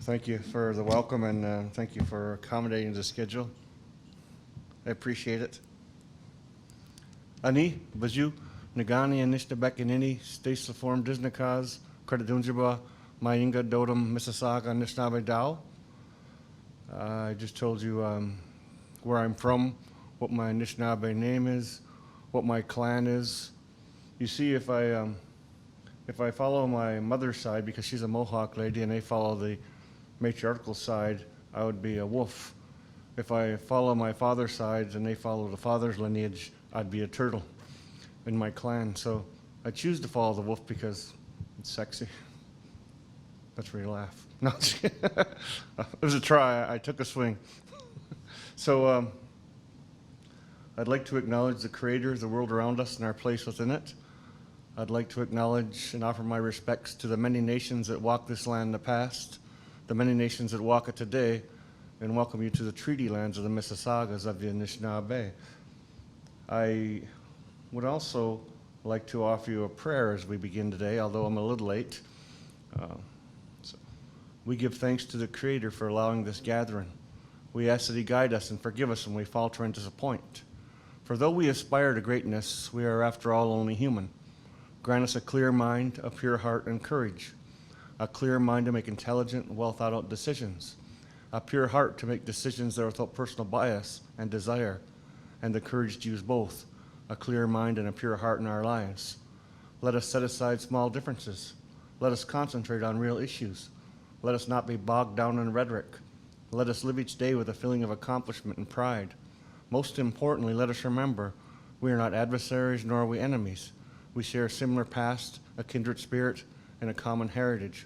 Thank you for the welcome, and thank you for accommodating the schedule. I appreciate it. Ani, Baju, Nagani, Anishtabekanini, Stacey LaForme, Disnakaz, Credidunjaba, Mayinga, Dodam, Mississauga, Anishinaabe Dao. I just told you where I'm from, what my Anishinaabe name is, what my clan is. You see, if I follow my mother's side, because she's a Mohawk lady, and they follow the matriarchal side, I would be a wolf. If I follow my father's side and they follow the father's lineage, I'd be a turtle in my clan. So I choose to follow the wolf because it's sexy. That's where you laugh. No, it was a try. I took a swing. So I'd like to acknowledge the Creator, the world around us, and our place within it. I'd like to acknowledge and offer my respects to the many nations that walked this land in the past, the many nations that walk it today, and welcome you to the treaty lands of the Mississaugas of the Anishinaabe. I would also like to offer you a prayer as we begin today, although I'm a little late. So we give thanks to the Creator for allowing this gathering. We ask that He guide us and forgive us when we falter and disappoint. For though we aspire to greatness, we are after all only human. Grant us a clear mind, a pure heart, and courage. A clear mind to make intelligent, well-thought-out decisions. A pure heart to make decisions that are without personal bias and desire, and the courage to use both, a clear mind and a pure heart in our lives. Let us set aside small differences. Let us concentrate on real issues. Let us not be bogged down in rhetoric. Let us live each day with a feeling of accomplishment and pride. Most importantly, let us remember, we are not adversaries nor are we enemies. We share a similar past, a kindred spirit, and a common heritage.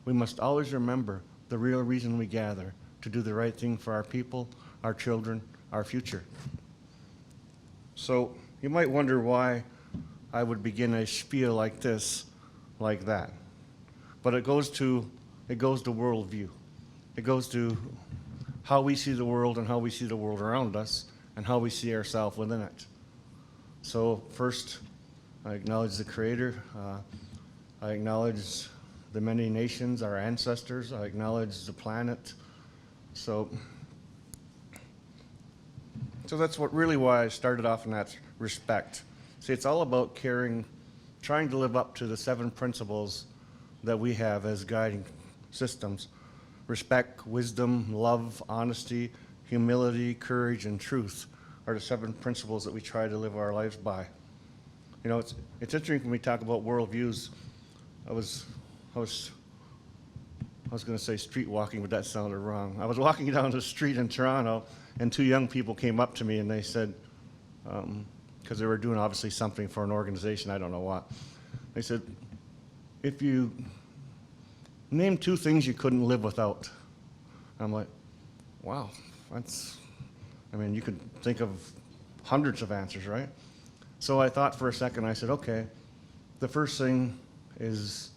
We must always remember the real reason we gather, to do the right thing for our people, our children, our future. So you might wonder why I would begin a spiel like this, like that. But it goes to worldview. It goes to how we see the world and how we see the world around us and how we see ourselves within it. So first, I acknowledge the Creator. I acknowledge the many nations, our ancestors. I acknowledge the planet. So that's why I started off in that respect. See, it's all about trying to live up to the 7 principles that we have as guiding systems. Respect, wisdom, love, honesty, humility, courage, and truth are the 7 principles that we try to live our lives by. You know, it's interesting when we talk about worldviews. I was going to say street walking, but that sounded wrong. I was walking down the street in Toronto, and 2 young people came up to me, and they said, because they were doing obviously something for an organization, I don't know what. They said, if you name 2 things you couldn't live without. I'm like, wow, you could think of hundreds of answers, right? So I thought for a second. I said, okay, the first thing is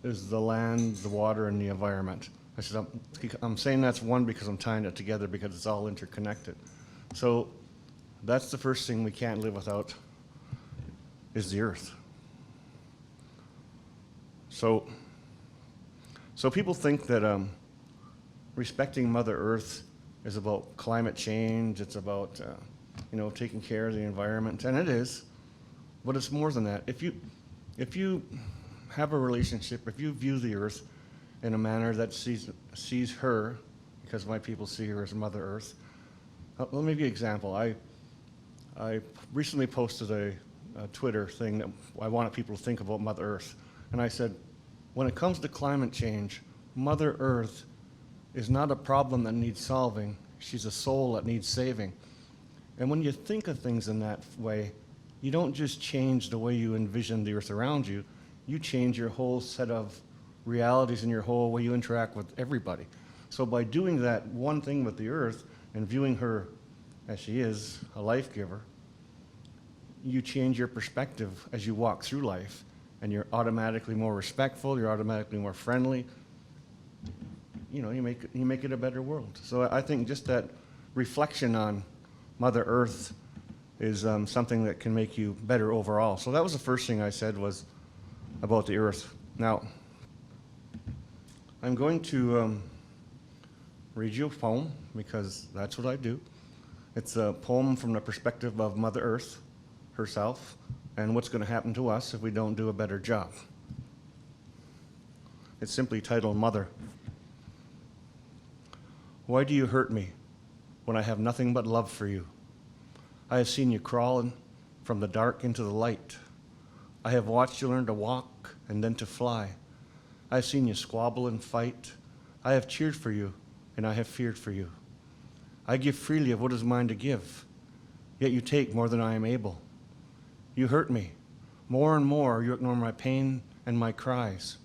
the land, the water, and the environment. I said, I'm saying that's one because I'm tying it together because it's all interconnected. So that's the first thing we can't live without is the earth. So people think that respecting Mother Earth is about climate change. It's about taking care of the environment, and it is, but it's more than that. If you have a relationship, if you view the earth in a manner that sees her, because my people see her as Mother Earth. Let me give you an example. I recently posted a Twitter thing that I wanted people to think about Mother Earth, and I said, when it comes to climate change, Mother Earth is not a problem that needs solving. She's a soul that needs saving. And when you think of things in that way, you don't just change the way you envision the earth around you, you change your whole set of realities and your whole way you interact with everybody. So by doing that one thing with the earth and viewing her as she is, a life giver, you change your perspective as you walk through life, and you're automatically more respectful, you're automatically more friendly. You make it a better world. So I think just that reflection on Mother Earth is something that can make you better overall. So that was the first thing I said was about the earth. Now, I'm going to read you a poem because that's what I do. It's a poem from the perspective of Mother Earth herself and what's going to happen to us if we don't do a better job. It's simply titled Mother. Why do you hurt me when I have nothing but love for you? I have seen you crawling from the dark into the light. I have watched you learn to walk and then to fly. I have seen you squabble and fight. I have cheered for you and I have feared for you. I give freely of what is mine to give, yet you take more than I am able. You hurt me. More and more you ignore my pain and my cries.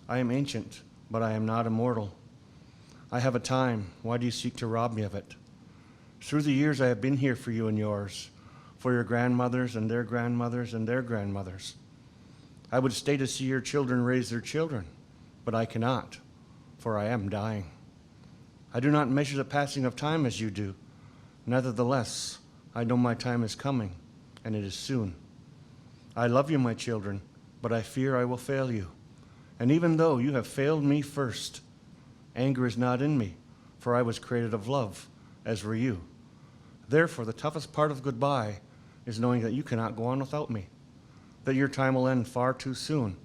I am ancient, but I am not immortal. I have a time. Why do you seek to rob me of it? Through the years I have been here for you and yours, for your grandmothers and their grandmothers and their grandmothers. I would stay to see your children raise their children, but I cannot, for I am dying. I do not measure the passing of time as you do. Nevertheless, I know my time is coming, and it is soon. I love you, my children, but I fear I will fail you. And even though you have failed me first, anger is not in me, for I was created of love, as were you. Therefore, the toughest part of goodbye is knowing that you cannot go on without me, that your time will end far too soon,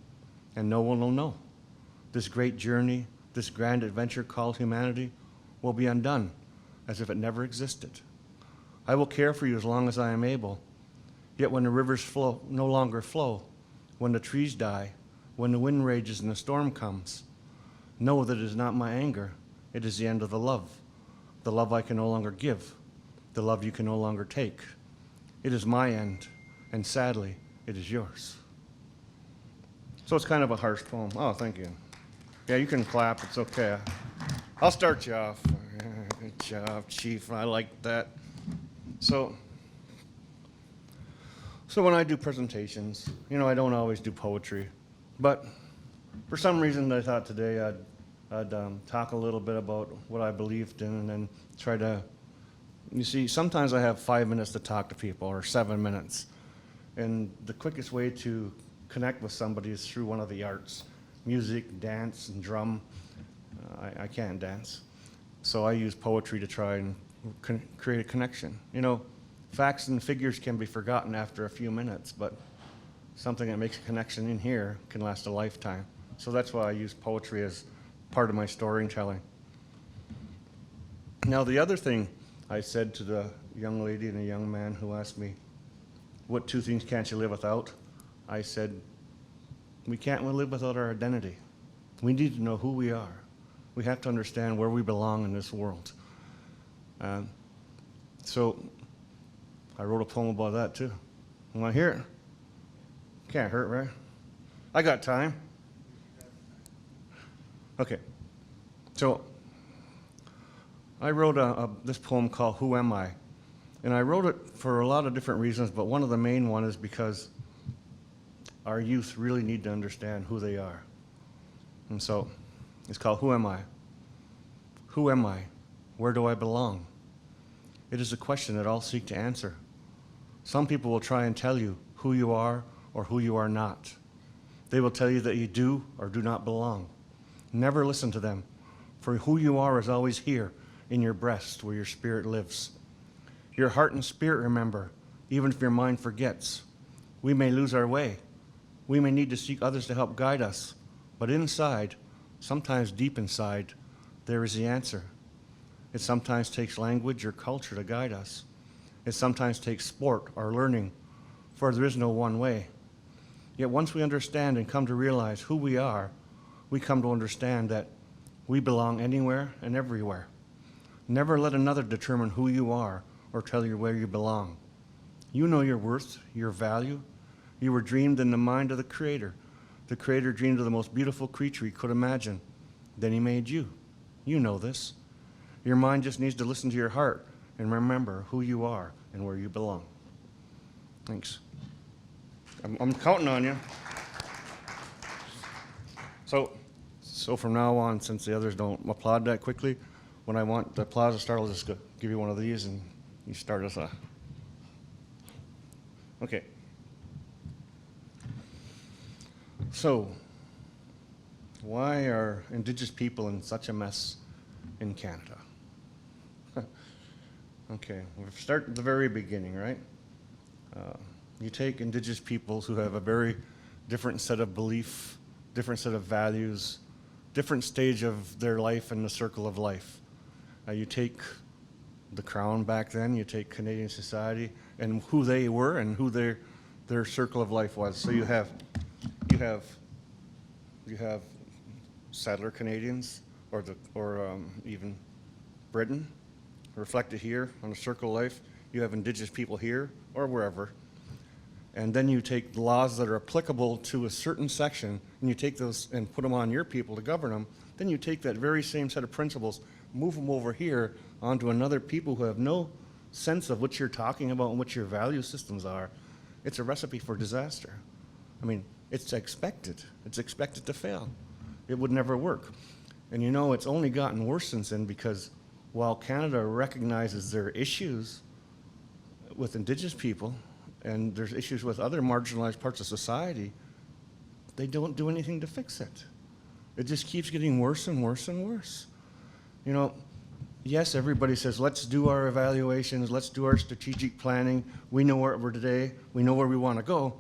and no one will know. This great journey, this grand adventure called humanity, will be undone as if it never existed. I will care for you as long as I am able, yet when the rivers no longer flow, when the trees die, when the wind rages and the storm comes, know that it is not my anger, it is the end of the love I can no longer give, the love you can no longer take. It is my end, and sadly, it is yours. So it's kind of a harsh poem. Oh, thank you. Yeah, you can clap, it's okay. I'll start you off. Good job, Chief, I like that. So when I do presentations, I don't always do poetry, but for some reason I thought today I'd talk a little bit about what I believed in and then try to, you see, sometimes I have 5 minutes to talk to people or 7 minutes. And the quickest way to connect with somebody is through one of the arts, music, dance, and drum. I can't dance. So I use poetry to try and create a connection. Facts and figures can be forgotten after a few minutes, but something that makes a connection in here can last a lifetime. So that's why I use poetry as part of my storytelling. Now, the other thing I said to the young lady and the young man who asked me, what two things can't you live without? I said, we can't live without our identity. We need to know who we are. We have to understand where we belong in this world. So I wrote a poem about that too. You want to hear it? Can't hurt, right? I got time. Okay. So I wrote this poem called Who Am I? And I wrote it for a lot of different reasons, but one of the main one is because our youth really need to understand who they are. And so it's called Who Am I? Who am I? Where do I belong? It is a question that all seek to answer. Some people will try and tell you who you are or who you are not. They will tell you that you do or do not belong. Never listen to them, for who you are is always here in your breast where your spirit lives. Your heart and spirit remember, even if your mind forgets. We may lose our way. We may need to seek others to help guide us, but inside, sometimes deep inside, there is the answer. It sometimes takes language or culture to guide us. It sometimes takes sport or learning, for there is no one way. Yet once we understand and come to realize who we are, we come to understand that we belong anywhere and everywhere. Never let another determine who you are or tell you where you belong. You know your worth, your value. You were dreamed in the mind of the Creator. The Creator dreamed of the most beautiful creature he could imagine. Then he made you. You know this. Your mind just needs to listen to your heart and remember who you are and where you belong. Thanks. I'm counting on you. So from now on, since the others don't applaud that quickly, when I want the applause to start, I'll just give you one of these and you start us off. Okay. So, Why are Indigenous people in such a mess in Canada? Okay, we'll start at the very beginning, right? You take Indigenous peoples who have a very different set of belief, different set of values, different stage of their life in the circle of life. You take the Crown back then, you take Canadian society, and who they were and who their circle of life was. So you have settler Canadians, or even Britain, reflected here on the circle of life. You have Indigenous people here or wherever. And then you take the laws that are applicable to a certain section, and you take those and put them on your people to govern them. Then you take that very same set of principles, move them over here onto another people who have no sense of what you're talking about and what your value systems are. It's a recipe for disaster. I mean, it's expected. It's expected to fail. It would never work. And you know, it's only gotten worse since then, because while Canada recognizes their issues with Indigenous people, and there's issues with other marginalized parts of society, they don't do anything to fix it. It just keeps getting worse and worse and worse. You know, yes, everybody says, let's do our evaluations, let's do our strategic planning, we know where we're today, we know where we want to go.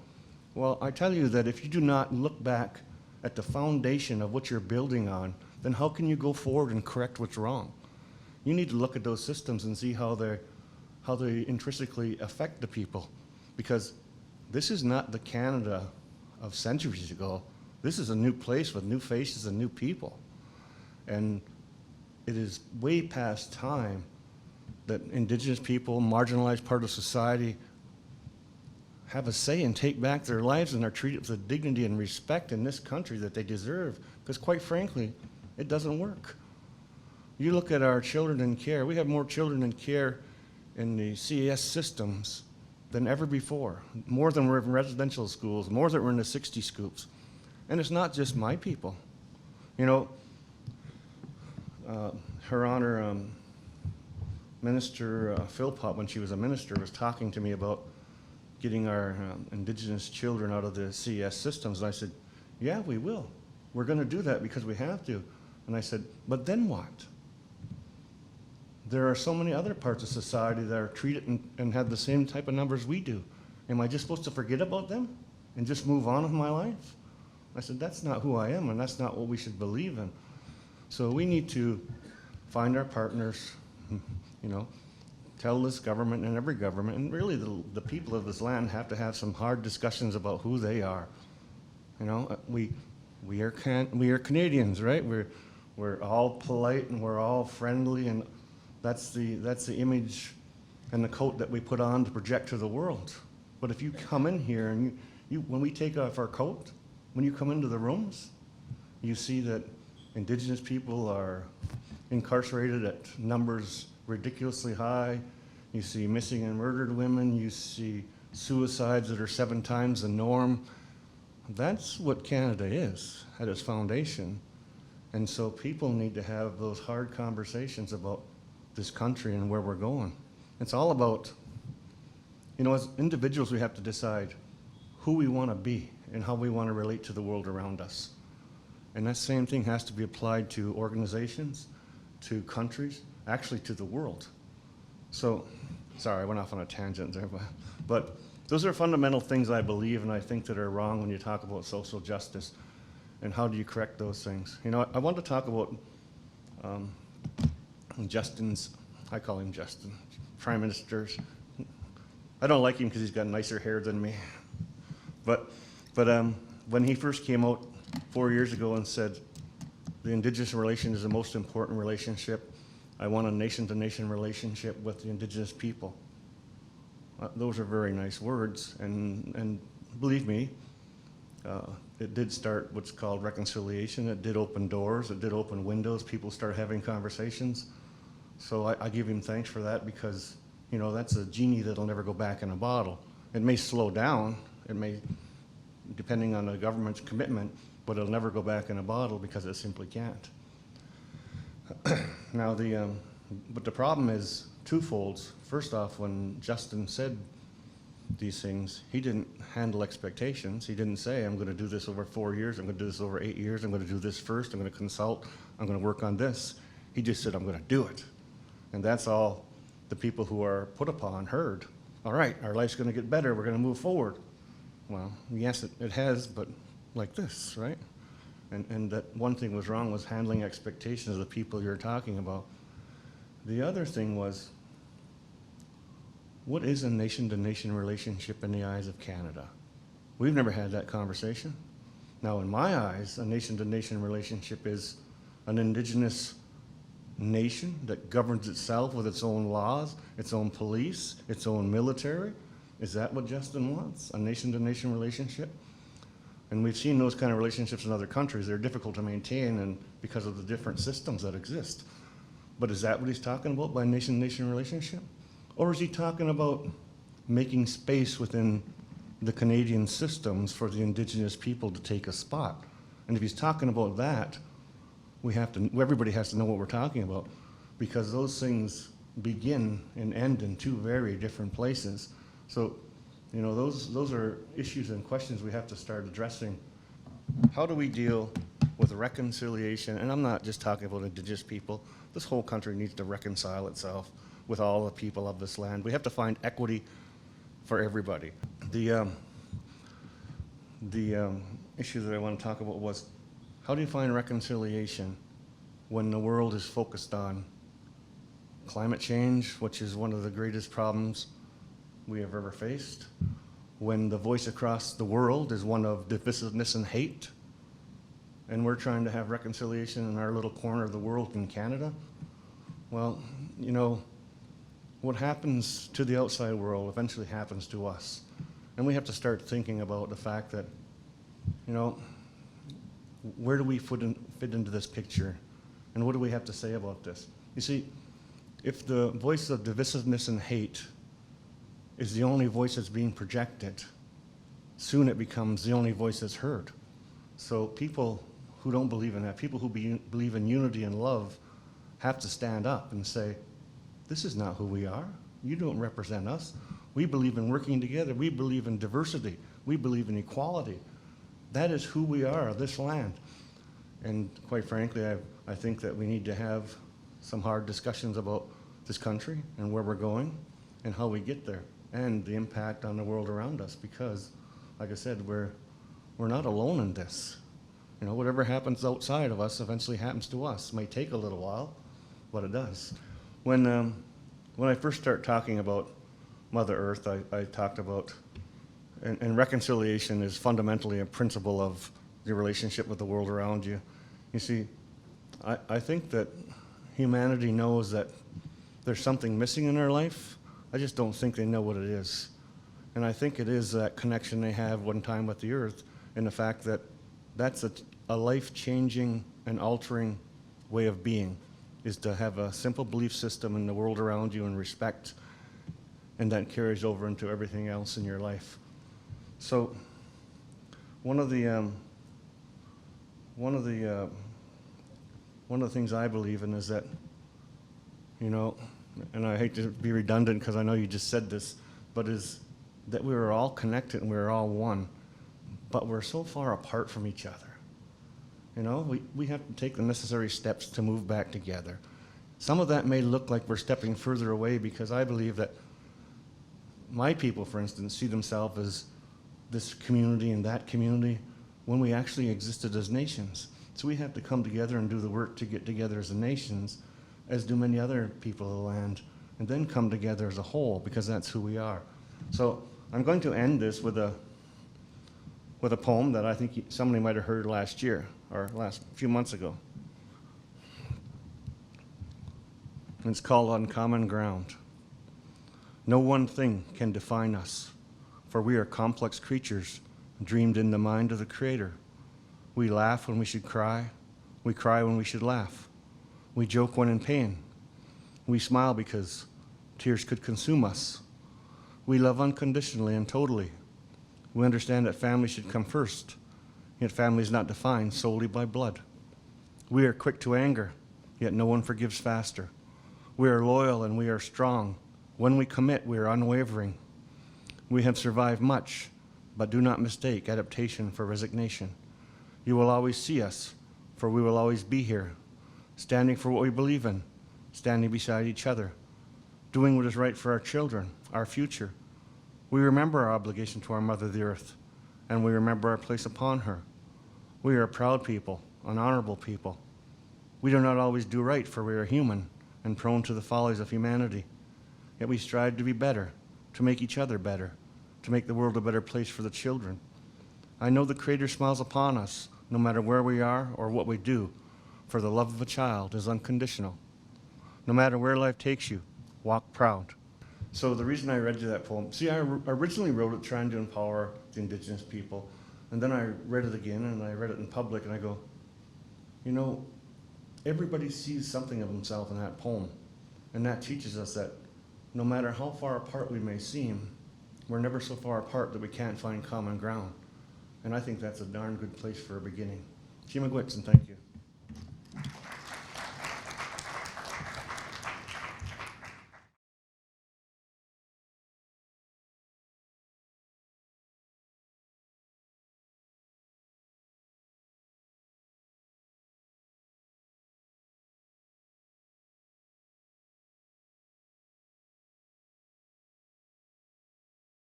Well, I tell you that if you do not look back at the foundation of what you're building on, then how can you go forward and correct what's wrong? You need to look at those systems and see how they intrinsically affect the people. Because this is not the Canada of centuries ago. This is a new place with new faces and new people. And it is way past time that Indigenous people, marginalized part of society, have a say and take back their lives and are treated with the dignity and respect in this country that they deserve. Because quite frankly, it doesn't work. You look at our children in care, we have more children in care in the CAS systems than ever before, more than we're in residential schools, more than we're in the 60 scoops. And it's not just my people. You know, Her Honor Minister Philpott, when she was a minister, was talking to me about getting our Indigenous children out of the CES systems. And I said, yeah, we will. We're going to do that because we have to. And I said, but then what? There are so many other parts of society that are treated and have the same type of numbers we do. Am I just supposed to forget about them and just move on with my life? I said, that's not who I am, and that's not what we should believe in. So we need to find our partners, you know, tell this government and every government, and really the people of this land have to have some hard discussions about who they are. You know, we are Canadians, right? We're all polite and we're all friendly, and that's the image and the coat that we put on to project to the world. But if you come in here and when we take off our coat, when you come into the rooms, you see that Indigenous people are incarcerated at numbers ridiculously high. You see missing and murdered women. You see suicides that are 7 times the norm. That's what Canada is at its foundation. And so people need to have those hard conversations about this country and where we're going. It's all about, you know, as individuals, we have to decide who we want to be and how we want to relate to the world around us. And that same thing has to be applied to organizations, to countries, actually to the world. So, sorry, I went off on a tangent there, but those are fundamental things I believe and I think that are wrong when you talk about social justice and how do you correct those things. You know, I want to talk about Justin's, I call him Justin, Prime Minister's. I don't like him because he's got nicer hair than me. But when he first came out 4 years ago and said, the Indigenous relation is the most important relationship, I want a nation-to-nation relationship with the Indigenous people. Those are very nice words, and believe me, it did start what's called reconciliation. It did open doors, it did open windows, people started having conversations. So I give him thanks for that because, you know, that's a genie that'll never go back in a bottle. It may slow down, it may, depending on the government's commitment, but it'll never go back in a bottle because it simply can't. Now, but the problem is twofold. First off, when Justin said these things, he didn't handle expectations. He didn't say, I'm going to do this over 4 years, I'm going to do this over 8 years, I'm going to do this first, I'm going to consult, I'm going to work on this. He just said, I'm going to do it. And that's all the people who are put upon heard. All right, our life's going to get better, we're going to move forward. Well, yes, it has, but like this, right? And that one thing was wrong was handling expectations of the people you're talking about. The other thing was, what is a nation-to-nation relationship in the eyes of Canada? We've never had that conversation. Now, in my eyes, a nation-to-nation relationship is an Indigenous nation that governs itself with its own laws, its own police, its own military. Is that what Justin wants, a nation-to-nation relationship? And we've seen those kind of relationships in other countries. They're difficult to maintain and because of the different systems that exist. But is that what he's talking about by nation-to-nation relationship? Or is he talking about making space within the Canadian systems for the Indigenous people to take a spot? And if he's talking about that, everybody has to know what we're talking about, because those things begin and end in two very different places. So, you know, those are issues and questions we have to start addressing. How do we deal with reconciliation? And I'm not just talking about Indigenous people. This whole country needs to reconcile itself with all the people of this land. We have to find equity for everybody. The issue that I want to talk about was, how do you find reconciliation when the world is focused on climate change, which is one of the greatest problems we have ever faced, when the voice across the world is one of divisiveness and hate, and we're trying to have reconciliation in our little corner of the world in Canada? Well, you know, what happens to the outside world eventually happens to us. And we have to start thinking about the fact that, you know, where do we fit into this picture? And what do we have to say about this? You see, if the voice of divisiveness and hate is the only voice that's being projected, soon it becomes the only voice that's heard. So people who don't believe in that, people who believe in unity and love, have to stand up and say, this is not who we are. You don't represent us. We believe in working together. We believe in diversity. We believe in equality. That is who we are, this land. And quite frankly, I think that we need to have some hard discussions about this country and where we're going and how we get there and the impact on the world around us, because, like I said, we're not alone in this. You know, whatever happens outside of us eventually happens to us. It may take a little while, but it does. When I first started talking about Mother Earth, I talked about, and reconciliation is fundamentally a principle of your relationship with the world around you. You see, I think that humanity knows that there's something missing in our life. I just don't think they know what it is. And I think it is that connection they have one time with the earth, and the fact that that's a life-changing and altering way of being, is to have a simple belief system in the world around you and respect, and that carries over into everything else in your life. So one of the things I believe in is that, you know, and I hate to be redundant because I know you just said this, but is that we are all connected and we're all one, but we're so far apart from each other. You know, we have to take the necessary steps to move back together. Some of that may look like we're stepping further away, because I believe that my people, for instance, see themselves as this community and that community when we actually existed as nations. So we have to come together and do the work to get together as nations, as do many other people of the land, and then come together as a whole, because that's who we are. So I'm going to end this with a poem that I think somebody might have heard last year, or last few months ago. And it's called Uncommon Ground. No one thing can define us, for we are complex creatures dreamed in the mind of the Creator. We laugh when we should cry. We cry when we should laugh. We joke when in pain. We smile because tears could consume us. We love unconditionally and totally. We understand that family should come first, yet family is not defined solely by blood. We are quick to anger, yet no one forgives faster. We are loyal and we are strong. When we commit, we are unwavering. We have survived much, but do not mistake adaptation for resignation. You will always see us, for we will always be here, standing for what we believe in, standing beside each other, doing what is right for our children, our future. We remember our obligation to our mother, the earth, and we remember our place upon her. We are a proud people, an honorable people. We do not always do right, for we are human and prone to the follies of humanity. Yet we strive to be better, to make each other better, to make the world a better place for the children. I know the Creator smiles upon us, no matter where we are or what we do, for the love of a child is unconditional. No matter where life takes you, walk proud. So the reason I read you that poem, see, I originally wrote it trying to empower the Indigenous people, and then I read it again, and I read it in public, and I go, you know, everybody sees something of himself in that poem, and that teaches us that no matter how far apart we may seem, we're never so far apart that we can't find common ground. And I think that's a darn good place for a beginning. Chimagwits, and thank you.